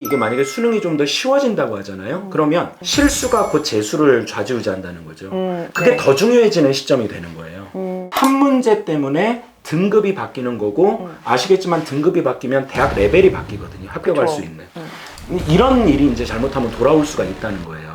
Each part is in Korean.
이게 만약에 수능이 좀 더 쉬워진다고 하잖아요. 그러면 실수가 곧 재수를 좌지우지한다는 거죠. 그게 네. 더 중요해지는 시점이 되는 거예요. 한 문제 때문에 등급이 바뀌는 거고 아시겠지만 등급이 바뀌면 대학 레벨이 바뀌거든요. 합격할 그쵸. 수 있는. 이런 일이 이제 잘못하면 돌아올 수가 있다는 거예요.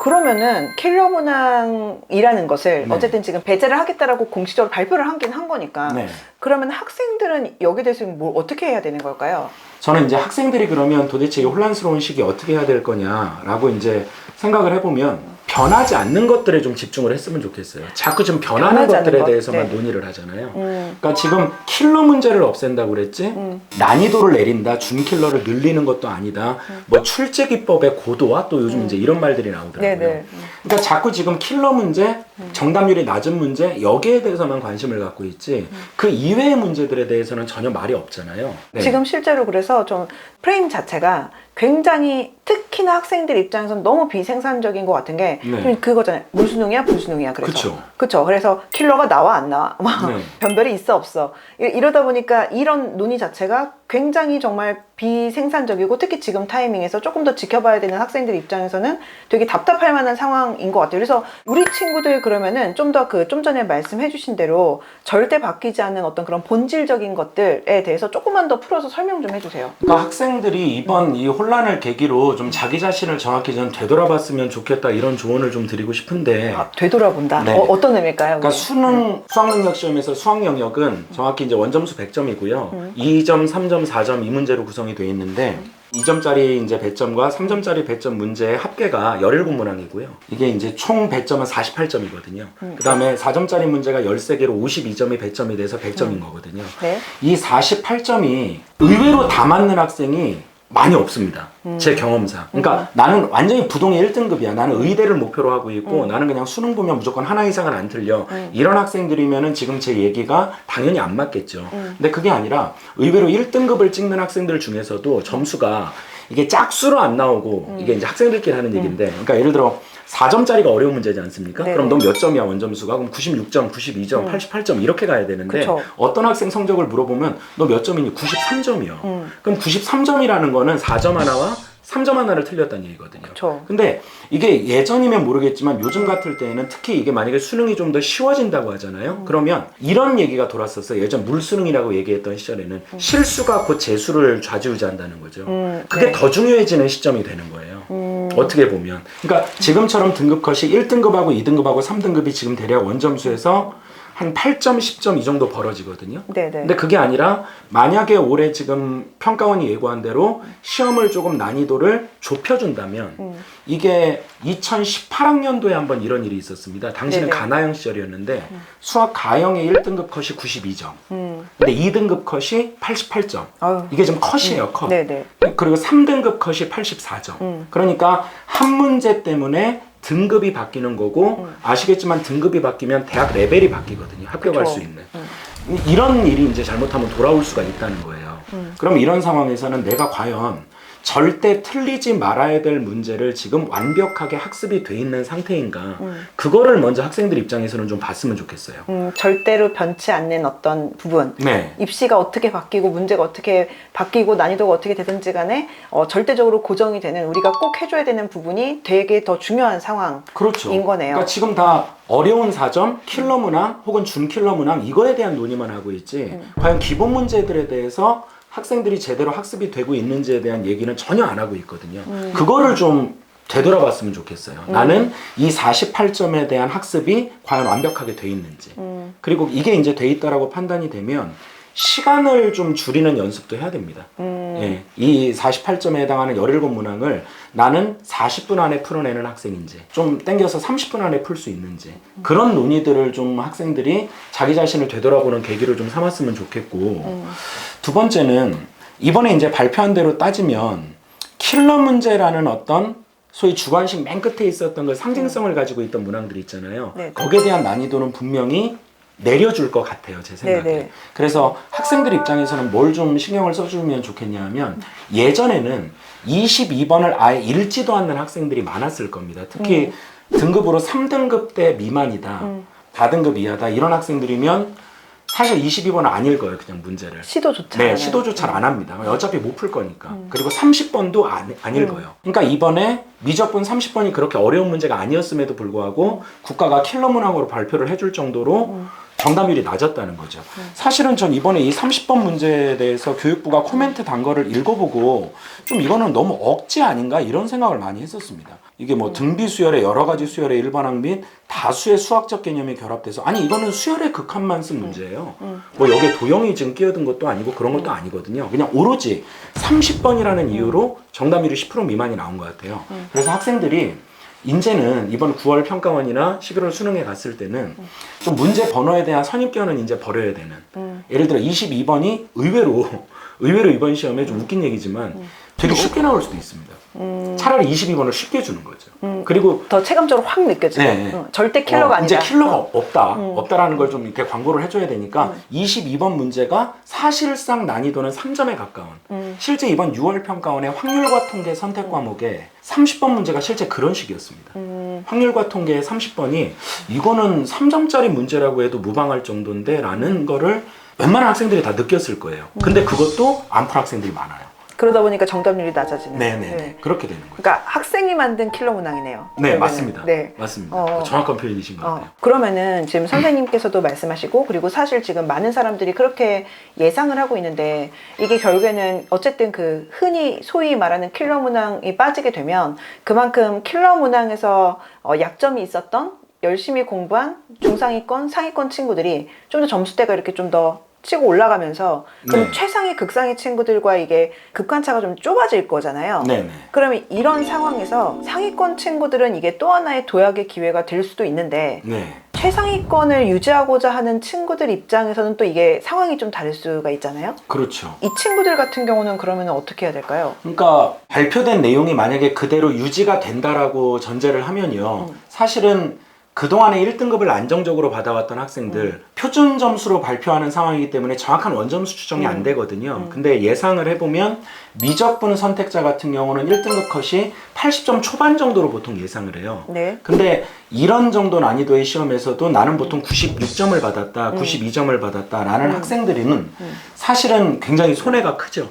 그러면은 킬러 문항이라는 것을 네. 어쨌든 지금 배제를 하겠다라고 공식적으로 발표를 하긴 한 거니까 네. 그러면 학생들은 여기에 대해서 뭘 어떻게 해야 되는 걸까요? 저는 이제 학생들이 그러면 도대체 이 혼란스러운 시기 어떻게 해야 될 거냐라고 이제 생각을 해보면 변하지 않는 것들에 좀 집중을 했으면 좋겠어요. 자꾸 좀 변하는 변하지 않는 것들에 것? 대해서만 네. 논의를 하잖아요. 그러니까 지금 킬러 문제를 없앤다고 그랬지 난이도를 내린다, 준킬러를 늘리는 것도 아니다. 뭐 출제기법의 고도화 또 요즘 이제 이런 말들이 나오더라고요. 네네. 그러니까 자꾸 지금 킬러 문제, 정답률이 낮은 문제 여기에 대해서만 관심을 갖고 있지 그 이외의 문제들에 대해서는 전혀 말이 없잖아요. 네. 지금 실제로 그래서 좀 프레임 자체가 굉장히 특히나 학생들 입장에서는 너무 비생산적인 것 같은 게 네. 그거잖아요. 물수능이야 불수능이야. 그래서 그쵸. 그쵸. 그래서 킬러가 나와 안 나와 막 네. 변별이 있어 없어 이러다 보니까 이런 논의 자체가 굉장히 정말 비생산적이고 특히 지금 타이밍에서 조금 더 지켜봐야 되는 학생들 입장에서는 되게 답답할 만한 상황인 것 같아요. 그래서 우리 친구들 그러면은 좀 더 좀 전에 말씀해 주신 대로 절대 바뀌지 않는 어떤 그런 본질적인 것들에 대해서 조금만 더 풀어서 설명 좀 해주세요. 그러니까 학생들이 이번 이 혼란을 계기로 좀 자기 자신을 정확히 좀 되돌아봤으면 좋겠다 이런 조언을 좀 드리고 싶은데 아, 되돌아본다. 네. 어떤 의미일까요? 그러니까 수능 수학능력 시험에서 수학 영역은 정확히 이제 원점수 100점이고요. 2점, 3점, 4점 이 문제로 구성이 되어 있는데 2점짜리 이제 배점과 3점짜리 배점 문제의 합계가 17문항이고요. 이게 이제 총 배점은 48점이거든요. 그 다음에 4점짜리 문제가 13개로 52점이 배점이 돼서 100점인 거거든요. 네. 이 48점이 의외로 다 맞는 학생이 많이 없습니다. 제 경험상. 그러니까 나는 완전히 부동의 1등급이야. 나는 의대를 목표로 하고 있고 나는 그냥 수능 보면 무조건 하나 이상은 안 틀려. 이런 학생들이면은 지금 제 얘기가 당연히 안 맞겠죠. 근데 그게 아니라 의외로 1등급을 찍는 학생들 중에서도 점수가 이게 짝수로 안 나오고 이게 이제 학생들끼리 하는 얘기인데 그러니까 예를 들어 4점짜리가 어려운 문제지 않습니까? 네네. 그럼 넌 몇 점이야 원점수가? 그럼 96점, 92점, 88점 이렇게 가야 되는데 그쵸. 어떤 학생 성적을 물어보면 너 몇 점이니? 93점이요. 그럼 93점이라는 거는 4점 하나와 3점 하나를 틀렸다는 얘기거든요. 그쵸. 근데 이게 예전이면 모르겠지만 요즘 같을 때에는 특히 이게 만약에 수능이 좀 더 쉬워진다고 하잖아요. 그러면 이런 얘기가 돌았었어요. 예전 물수능이라고 얘기했던 시절에는 실수가 곧 재수를 좌지우지한다는 거죠. 그게 네. 더 중요해지는 시점이 되는 거예요. 어떻게 보면. 그러니까 지금처럼 등급 컷이 1등급하고 2등급하고 3등급이 지금 대략 원점수에서 한 8점, 10점 이 정도 벌어지거든요. 네네. 근데 그게 아니라 만약에 올해 지금 평가원이 예고한 대로 시험을 조금 난이도를 높여준다면 이게 2018학년도에 한번 이런 일이 있었습니다. 당시는 네네. 가나형 시절이었는데 수학 가형의 1등급 컷이 92점. 근데 2등급 컷이 88점. 아유. 이게 좀 컷이에요, 컷. 네네. 그리고 3등급 컷이 84점. 그러니까 한 문제 때문에 등급이 바뀌는 거고 아시겠지만 등급이 바뀌면 대학 레벨이 바뀌거든요. 합격할 그쵸. 수 있는. 이런 일이 이제 잘못하면 돌아올 수가 있다는 거예요. 그럼 이런 상황에서는 내가 과연 절대 틀리지 말아야 될 문제를 지금 완벽하게 학습이 돼 있는 상태인가 그거를 먼저 학생들 입장에서는 좀 봤으면 좋겠어요. 절대로 변치 않는 어떤 부분 네. 입시가 어떻게 바뀌고 문제가 어떻게 바뀌고 난이도가 어떻게 되든지 간에 절대적으로 고정이 되는 우리가 꼭 해줘야 되는 부분이 되게 더 중요한 상황인 그렇죠. 거네요. 그러니까 지금 다 어려운 4점, 킬러 문항 혹은 준킬러 문항 이거에 대한 논의만 하고 있지 과연 기본 문제들에 대해서 학생들이 제대로 학습이 되고 있는지에 대한 얘기는 전혀 안 하고 있거든요. 그거를 좀 되돌아봤으면 좋겠어요. 나는 이 48점에 대한 학습이 과연 완벽하게 돼 있는지. 그리고 이게 이제 돼 있다라고 판단이 되면 시간을 좀 줄이는 연습도 해야 됩니다. 예, 이 48점에 해당하는 17문항을 나는 40분 안에 풀어내는 학생인지 좀 땡겨서 30분 안에 풀 수 있는지 그런 논의들을 좀 학생들이 자기 자신을 되돌아보는 계기를 좀 삼았으면 좋겠고 두 번째는 이번에 이제 발표한 대로 따지면 킬러 문제라는 어떤 소위 주관식 맨 끝에 있었던 그 상징성을 가지고 있던 문항들이 있잖아요. 네. 거기에 대한 난이도는 분명히 내려줄 것 같아요, 제 생각에. 네네. 그래서 학생들 입장에서는 뭘 좀 신경을 써주면 좋겠냐 하면 예전에는 22번을 아예 읽지도 않는 학생들이 많았을 겁니다. 특히 등급으로 3등급 대 미만이다, 4등급 이하다 이런 학생들이면 사실 22번은 안 읽어요. 그냥 문제를. 시도조차 네, 안 시도조차 안 합니다. 어차피 못 풀 거니까. 그리고 30번도 안 읽어요. 그러니까 이번에 미적분 30번이 그렇게 어려운 문제가 아니었음에도 불구하고 국가가 킬러 문항으로 발표를 해줄 정도로 정답률이 낮았다는 거죠. 사실은 전 이번에 이 30번 문제에 대해서 교육부가 코멘트 단 거를 읽어보고 좀 이거는 너무 억지 아닌가 이런 생각을 많이 했었습니다. 이게 뭐 등비 수열의 여러 가지 수열의 일반항 및 다수의 수학적 개념이 결합돼서 아니 이거는 수열의 극한만 쓴 문제예요. 뭐 여기에 도형이 지금 끼어든 것도 아니고 그런 것도 아니거든요. 그냥 오로지 30번이라는 이유로 정답률이 10% 미만이 나온 것 같아요. 그래서 학생들이 이제는 이번 9월 평가원이나 11월 수능에 갔을 때는 좀 문제 번호에 대한 선입견은 이제 버려야 되는. 예를 들어 22번이 의외로 이번 시험에 좀 웃긴 얘기지만 되게 쉽게 나올 수도 있습니다. 차라리 22번을 쉽게 주는 거죠. 그리고 더 체감적으로 확 느껴지고 네. 절대 킬러가 아니다. 이제 킬러가 없다라는 걸 좀 이렇게 광고를 해줘야 되니까 22번 문제가 사실상 난이도는 3점에 가까운 실제 이번 6월 평가원의 확률과 통계 선택 과목에 30번 문제가 실제 그런 식이었습니다. 확률과 통계의 30번이 이거는 3점짜리 문제라고 해도 무방할 정도인데 라는 거를 웬만한 학생들이 다 느꼈을 거예요. 근데 그것도 안 푼 학생들이 많아요. 그러다 보니까 정답률이 낮아지는. 네네. 그렇게 되는 거예요. 그러니까 학생이 만든 킬러 문항이네요. 네, 그러면은. 맞습니다. 네. 맞습니다. 정확한 표현이신 것 같아요. 그러면은 지금 선생님께서도 말씀하시고 그리고 사실 지금 많은 사람들이 그렇게 예상을 하고 있는데 이게 결국에는 어쨌든 그 흔히 소위 말하는 킬러 문항이 빠지게 되면 그만큼 킬러 문항에서 약점이 있었던 열심히 공부한 중상위권, 상위권 친구들이 좀 더 점수대가 이렇게 좀 더 치고 올라가면서 그럼 네. 최상위 극상위 친구들과 이게 급간차가 좀 좁아질 거잖아요. 네네. 그러면 이런 상황에서 상위권 친구들은 이게 또 하나의 도약의 기회가 될 수도 있는데 네. 최상위권을 유지하고자 하는 친구들 입장에서는 또 이게 상황이 좀 다를 수가 있잖아요. 그렇죠. 이 친구들 같은 경우는 그러면 어떻게 해야 될까요? 그러니까 발표된 내용이 만약에 그대로 유지가 된다라고 전제를 하면요. 사실은 그동안에 1등급을 안정적으로 받아왔던 학생들 표준 점수로 발표하는 상황이기 때문에 정확한 원점수 추정이 안 되거든요. 근데 예상을 해보면 미적분 선택자 같은 경우는 1등급 컷이 80점 초반 정도로 보통 예상을 해요. 네. 근데 이런 정도 난이도의 시험에서도 나는 보통 96점을 받았다, 92점을 받았다라는 학생들은 사실은 굉장히 손해가 크죠.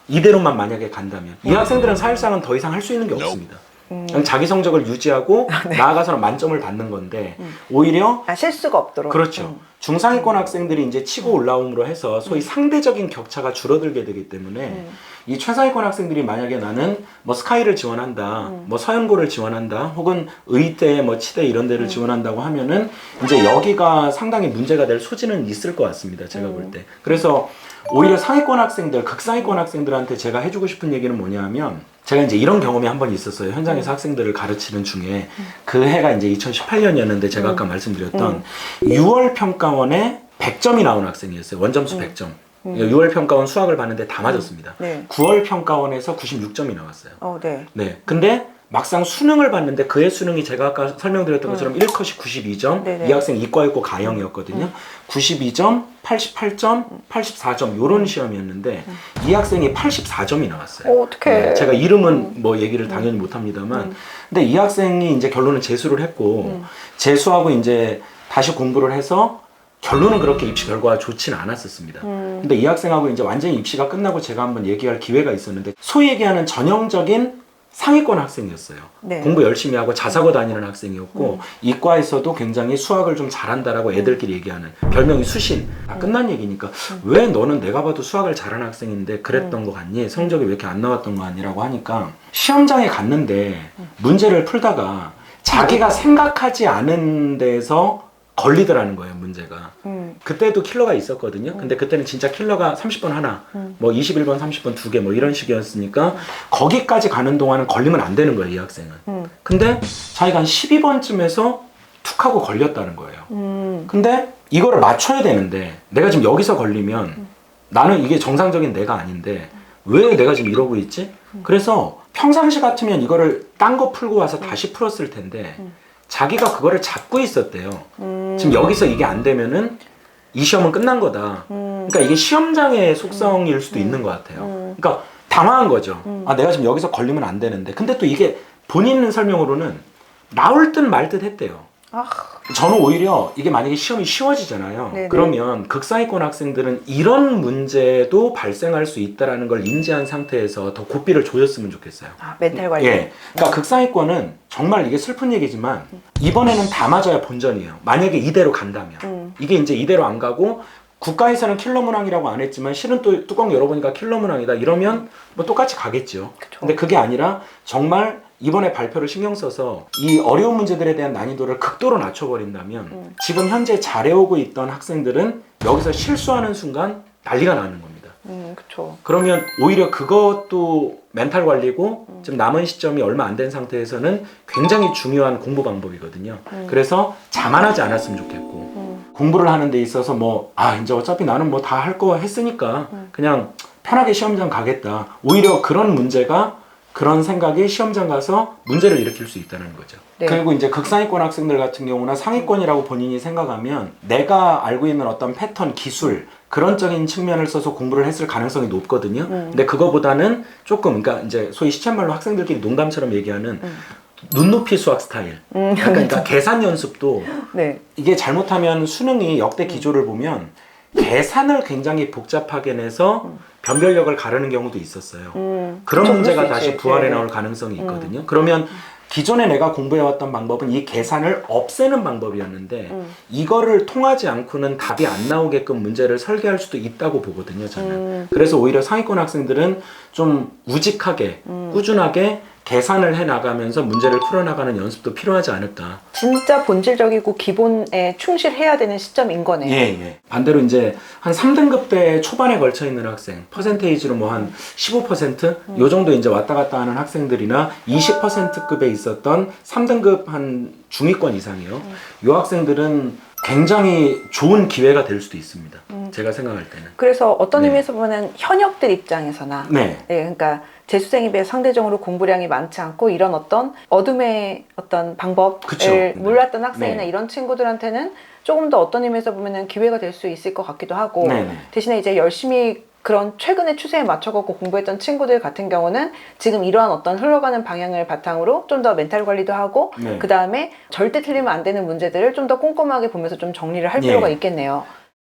이대로만 만약에 간다면. 이 학생들은 사실상은 더 이상 할 수 있는 게 없습니다. 그냥 자기 성적을 유지하고 나아가서는 만점을 받는 건데 오히려 실수가 없도록. 그렇죠. 중상위권 학생들이 이제 치고 올라옴으로 해서 소위 상대적인 격차가 줄어들게 되기 때문에 이 최상위권 학생들이 만약에 나는 뭐 스카이를 지원한다, 뭐 서연고를 지원한다, 혹은 의대, 뭐 치대 이런 데를 지원한다고 하면은 이제 여기가 상당히 문제가 될 소지는 있을 것 같습니다. 제가 볼 때. 그래서 오히려 상위권 학생들, 극상위권 학생들한테 제가 해주고 싶은 얘기는 뭐냐 하면 제가 이제 이런 경험이 한 번 있었어요. 현장에서 학생들을 가르치는 중에 그 해가 이제 2018년이었는데 제가 아까 말씀드렸던 6월 평가원에 100점이 나온 학생이었어요. 원점수 100점. 6월 평가원 수학을 봤는데 다 맞았습니다. 네. 9월 평가원에서 96점이 나왔어요. 네. 네. 근데 막상 수능을 봤는데 그의 수능이 제가 아까 설명드렸던 것처럼 1컷이 92점, 네네. 이 학생 이과였고 가형이었거든요. 92점, 88점, 84점 요런 시험이었는데 이 학생이 84점이 나왔어요. 어떡해. 네, 제가 이름은 뭐 얘기를 당연히 못 합니다만 근데 이 학생이 이제 결론은 재수를 했고 재수하고 이제 다시 공부를 해서 결론은 그렇게 입시 결과가 좋지는 않았었습니다. 근데 이 학생하고 이제 완전히 입시가 끝나고 제가 한번 얘기할 기회가 있었는데 소위 얘기하는 전형적인 상위권 학생이었어요. 네. 공부 열심히 하고 자사고 다니는 학생이었고 이과에서도 굉장히 수학을 좀 잘한다라고 애들끼리 얘기하는 별명이 수신. 다 끝난 얘기니까 왜 너는 내가 봐도 수학을 잘하는 학생인데 그랬던 거 같니? 성적이 왜 이렇게 안 나왔던 거 아니라고 하니까 시험장에 갔는데 문제를 풀다가 자기가 생각하지 않은 데에서 걸리더라는 거예요, 문제가. 그때도 킬러가 있었거든요. 근데 그때는 진짜 킬러가 30번 하나, 뭐 21번, 30번 두 개, 뭐 이런 식이었으니까 거기까지 가는 동안은 걸리면 안 되는 거예요, 이 학생은. 근데 자기가 한 12번쯤에서 툭 하고 걸렸다는 거예요. 근데 이거를 맞춰야 되는데 내가 지금 여기서 걸리면 나는 이게 정상적인 내가 아닌데 왜 내가 지금 이러고 있지? 그래서 평상시 같으면 이거를 딴 거 풀고 와서 다시 풀었을 텐데 자기가 그거를 잡고 있었대요. 지금 여기서 이게 안 되면은 이 시험은 끝난 거다. 그러니까 이게 시험장의 속성일 수도 있는 것 같아요. 그러니까 당황한 거죠. 아, 내가 지금 여기서 걸리면 안 되는데. 근데 또 이게 본인 설명으로는 나올 듯 말 듯 했대요. 저는 오히려 이게 만약에 시험이 쉬워지잖아요. 네네. 그러면 극상위권 학생들은 이런 문제도 발생할 수 있다는 걸 인지한 상태에서 더 고삐를 조였으면 좋겠어요. 멘탈 관리. 예. 그러니까 극상위권은 정말 이게 슬픈 얘기지만 이번에는 다 맞아야 본전이에요. 만약에 이대로 간다면. 이게 이제 이대로 안 가고 국가에서는 킬러 문항이라고 안 했지만 실은 또 뚜껑 열어보니까 킬러 문항이다. 이러면 뭐 똑같이 가겠죠. 그쵸. 근데 그게 아니라 정말 이번에 발표를 신경 써서 이 어려운 문제들에 대한 난이도를 극도로 낮춰버린다면 지금 현재 잘해오고 있던 학생들은 여기서 실수하는 순간 난리가 나는 겁니다. 그렇죠. 그러면 오히려 그것도 멘탈 관리고 지금 남은 시점이 얼마 안 된 상태에서는 굉장히 중요한 공부 방법이거든요. 그래서 자만하지 않았으면 좋겠고 공부를 하는 데 있어서 이제 어차피 나는 뭐 다 할 거 했으니까 그냥 편하게 시험장 가겠다. 오히려 그런 문제가 그런 생각이 시험장 가서 문제를 일으킬 수 있다는 거죠. 네. 그리고 이제 극상위권 학생들 같은 경우나 상위권이라고 본인이 생각하면 내가 알고 있는 어떤 패턴, 기술 그런 적인 측면을 써서 공부를 했을 가능성이 높거든요. 근데 그거보다는 조금 그러니까 이제 소위 시쳇말로 학생들끼리 농담처럼 얘기하는 눈높이 수학 스타일. 그러니까 계산 연습도 네. 이게 잘못하면 수능이 역대 기조를 보면 계산을 굉장히 복잡하게 내서 변별력을 가르는 경우도 있었어요. 그런 그쵸, 문제가 그럴 수 다시 있지. 부활해 네. 나올 가능성이 있거든요. 그러면 기존에 내가 공부해왔던 방법은 이 계산을 없애는 방법이었는데 이거를 통하지 않고는 답이 안 나오게끔 문제를 설계할 수도 있다고 보거든요, 저는. 그래서 오히려 상위권 학생들은 좀 우직하게, 꾸준하게 계산을 해나가면서 문제를 풀어나가는 연습도 필요하지 않을까. 진짜 본질적이고 기본에 충실해야 되는 시점인 거네요. 예. 반대로 이제 한 3등급 때 초반에 걸쳐 있는 학생, 퍼센테이지로 뭐 한 15%? 요 정도 이제 왔다 갔다 하는 학생들이나 20%급에 있었던 3등급 한 중위권 이상이요. 요 학생들은 굉장히 좋은 기회가 될 수도 있습니다. 제가 생각할 때는. 그래서 어떤 네. 의미에서 보면 현역들 입장에서나 네. 그러니까 재수생에 비해 상대적으로 공부량이 많지 않고 이런 어떤 어둠의 어떤 방법을 그쵸. 몰랐던 학생이나 네. 이런 친구들한테는 조금 더 어떤 의미에서 보면 기회가 될 수 있을 것 같기도 하고 네네. 대신에 이제 열심히 그런 최근의 추세에 맞춰갖고 공부했던 친구들 같은 경우는 지금 이러한 어떤 흘러가는 방향을 바탕으로 좀 더 멘탈 관리도 하고 네. 그 다음에 절대 틀리면 안 되는 문제들을 좀 더 꼼꼼하게 보면서 좀 정리를 할 필요가 예. 있겠네요.